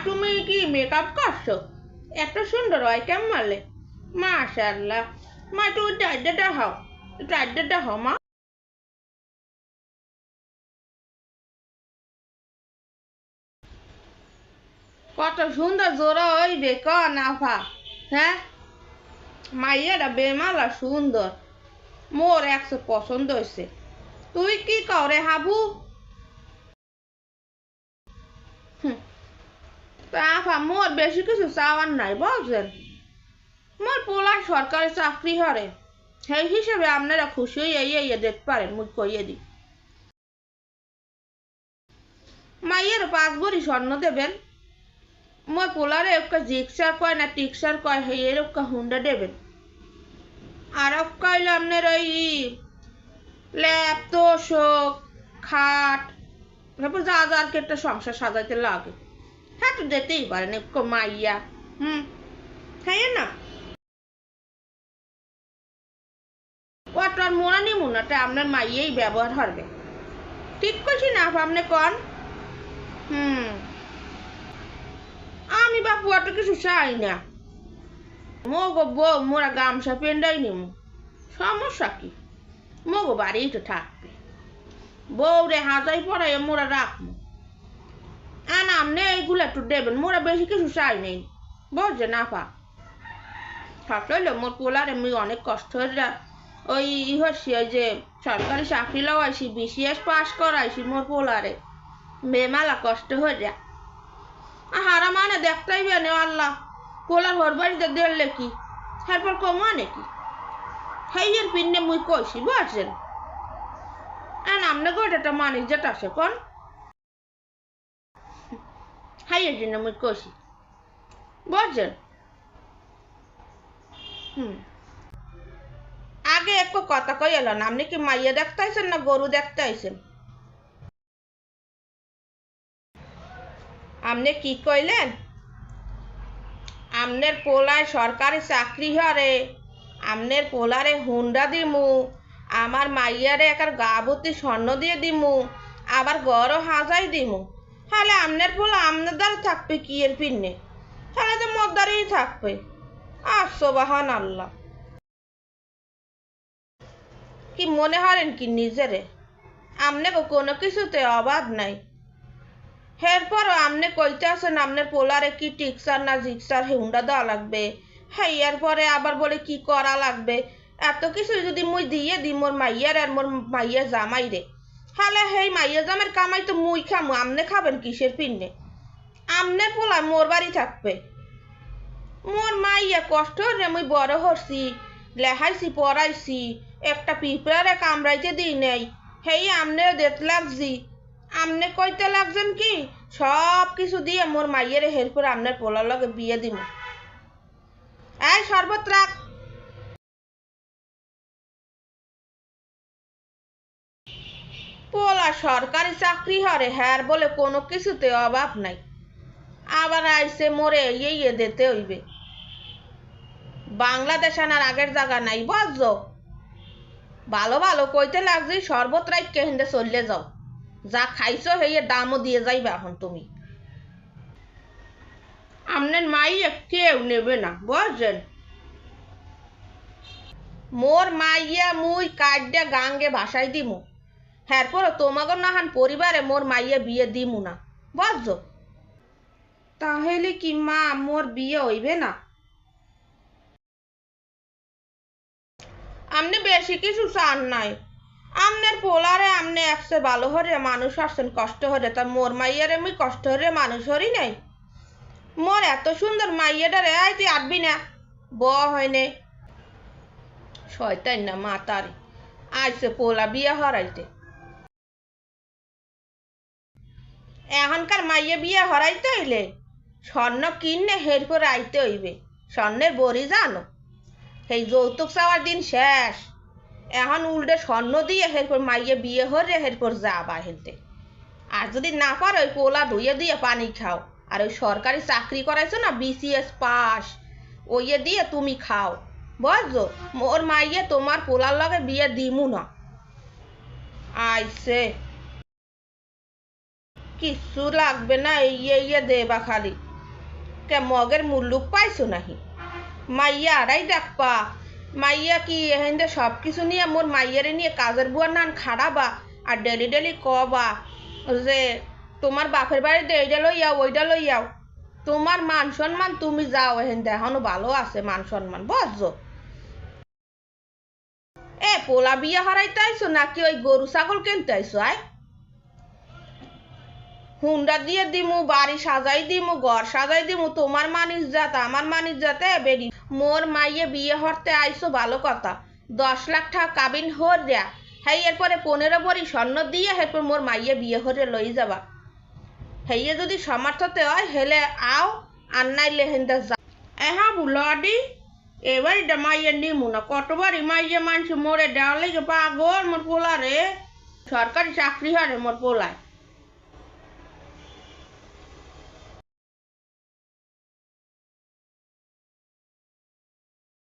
তুমি কি মেকআপ করছো? এত সুন্দর হয় কেমন মারলে? মাশাআল্লাহ। মা তুমি টাইডেটা হও মা। কত সুন্দর জোড়া হইবে ক নাফা। হ্যাঁ, মাইয়াটা বেমালা সুন্দর। মোর একশো পছন্দ হয়েছে। তুই কি করে হাবু? তা আফা মোর বেশি কিছু চাওয়ার নাই বুঝলেন। মোর পোলার সরকারি চাকরি হরে, সেই হিসেবে আপনারা খুশি হইয়া দেখতে পারেন। মুই কইয়ে দিই, মাইয়ের 5 ভরি স্বর্ণ দেবেন। মোর পোলারে একটা জিক্সার কয় না টিক্সার কয় হেয়ের একটা হুন্ডা দেবেন। আর কইল আপনার ওই ল্যাপ তোষক খাট, তারপর যা যা আর কি একটা সংসার সাজাইতে লাগে, হ্যাঁ তো দিতেই পারেন একটু মাইয়া। হ্যাঁ না, ওটার মোনা নিমুনাটা আপনার মাইয়েই ব্যবহার হবে। ঠিক করছি না আপনি কন? আমি বাপু অত কিছু চাই না। মগো বউ মোরা গামছা পেন্ডাই নিমু, সমস্যা কি? মগো বাড়িই তো থাকবে, বউ রে হাজাই পড়াই মোরা রাখবো। আপনি এইগুলো একটু দেবেন, মোরা বেশি কিছু চাই নেই বুঝছেন আপা। থাকলে মোর পোলার এমনি অনেক কষ্ট হয়ে ওই হচ্ছি, ওই যে সরকারি চাকরি লাগাইছি, বিসিএস পাস করাইছি মোর পোলারে, মেমালা কষ্ট হয়ে যা। হারা মানে দেখতেই বেনে আল্লাহ, পোলার ঘর বাড়িতে দেখলে কি তারপর কমা নাকি হেয়ের পিন্নে মুই কইছি বুঝছেন। আপনি গোটাটা মানুষ যেটা আছে কোন হাইয়ের জন্য মুই কইছি বুঝছেন। আগে একটু কথা কই এলো না, আপনি কি মাইয়া দেখতে আইছেন না গরু দেখতে আইছেন? আপনি কি কইলেন? আমনের পোলায় সরকারি চাকরি হরে, আমনের পোলারে হুন্ডা দিমু, আমার মাইয়ারে একার গাবতী স্বর্ণ দিয়ে দিমু, আবার গড়ও হাজাই দিমু। তাহলে আমনের পোলা আমনের দ্বারা থাকবে কি এর পিন্নে? তাহলে তো মোর দ্বারেই থাকবে। সুবহান আল্লাহ। কি মনে হরেন কি নিজেরে আমনে কোনো কিছুতে অভাব নাই? এরপরও আমনে কইতে আছেন আমনের পোলারে কি টিক্সার না জিক্সার হুন্ডা দেওয়া লাগবে, হ্যাঁ এরপরে আবার বলে কি করা লাগবে। এত কিছু যদি মুই দিয়ে দিই মোর মাইয়ার আর মোর মাইয়া জামাই রে, তাহলে সেই মাইয়া জামের কামাই তো মুই খামু, আমনে খাবেন কিসের পিন্নে? আমনে পোলা মোর বাড়ি থাকবে। মোর মাইয়া কষ্ট রে মুই বড় হচ্ছি, লেহাইছি পড়াইছি, একটা পিঁপড়ারে কামড়াইতে দিই নাই, হেই আমনে দেখতে লাগছি। আমনে কইতে লাগছেন কি সব কিছু দিয়ে মোর মাইয়ের হেল্পর আমনের পোলার লগে বিয়ে দিব। এই শরবত রাখ। পোলা সরকারি চাকরি হরে, হ্যাঁ বলে কোনো কিছুতে অভাব নাই, আবার আইসে মোরে ইয়ে দিতে হইবে। বাংলাদেশ আনার আগের জায়গা নাই বুঝছো। ভালো ভালো কইতে লাগছি শরবত রাখ কে হিন্দে চললে যাও, যা খাইছো হেয়ে দামও দিয়ে যাইবে এখন তুমি। আমনের মাইয়া কেউ নেবে না বুঝছেন। মোর মাইয়া মুই কাড্ডা গাঙ্গে ভাসাই দিমু, হ্যাঁ পরে তোমাকে নাহান পরিবারে মোর মাইয়া বিয়ে দিমু না বুঝছো। তাহলে কি মা মোর বিয়ে হইবে না? আমনে বেশি কিছু চান নাই, আমনের পোলারে আমনে একসে ভালো হরে মানুষ আসছেন কষ্ট হরে, তা মোর মাইয়ারে মুই কষ্ট হরে মানুষ হরি নাই। মোর এত সুন্দর মাইয়াটা রে আইতে আটবি না ব হয়নে শয়তান না মাতারি আইসে পোলা বিয়ে হরাইতে। এখনকার মাইয়া বিয়ে হরাইতে হইলে স্বর্ণ কিনে হেরপর আইতে হইবে। স্বর্ণের বড়ি জানো, সেই যৌতুক চাওয়ার দিন শেষ। এখন উল্টে স্বর্ণ দিয়ে হেরপর মাইয়া বিয়ে হরে হেরপর যাবা হেলতে। আর যদি না পারো ওই পোলা ধুয়ে দিয়ে পানি খাও, আর ওই সরকারি চাকরি করাইছো না বিসিএস পাস, ওইয়ে দিয়ে তুমি খাও বুঝছো। মোর মাইয়ে তোমার পোলার লগে বিয়ে দিমু না। আইসে কিচ্ছু লাগবে না, ইয়ে দেবা খালি। কে মগের মুল্লুক পাইছো নাহি মাইয়া আড়াই দেখবা মাইয়া কি এহেন্দে সব কিছু নিয়ে মোর মাইয়ারে নিয়ে কাজের বুয়ার নান খাড়াবা আর ডেলি ডেলি কবা যে তোমার বাপের বাড়িতে এইটা লইয়াও ওইটা লইয়াও তোমার মান সম্মান তুমি যাও এহেন্দে এখনো ভালো আছে মান সম্মান বুঝছো এ পোলা বিয়া হারাইতে আইছো নাকি ওই গরু ছাগল কিনতে আইছো আয় হুন্ডা দিয়ে দিমু বাড়ি সাজাই দিমু ঘর সাজাই দিমু তোমার মানিস জাত আমার মানিস জাতে বেরি মোর মাইয়ে বিয়ে হরতে আইসো ভালো কথা 10 লাখ টাকা কাবিন হর দেয়া হ্যাঁ এরপরে 15 ভরি স্বর্ণ দিয়ে এরপর মোর মাইয়ে বিয়ে হরে লই যাবা হেয়ে যদি সমর্থতে হয় হেলে আও আর নাইলে হেন্দা যা হ্যাঁ বুলাডি এবার এটা মাইয়ে নিমু না কতবারই মাইয়ে মানুষ মোরে দেওয়া লেগে পাগল মোর পোলা রে সরকারি চাকরি হারে মোর পোলায়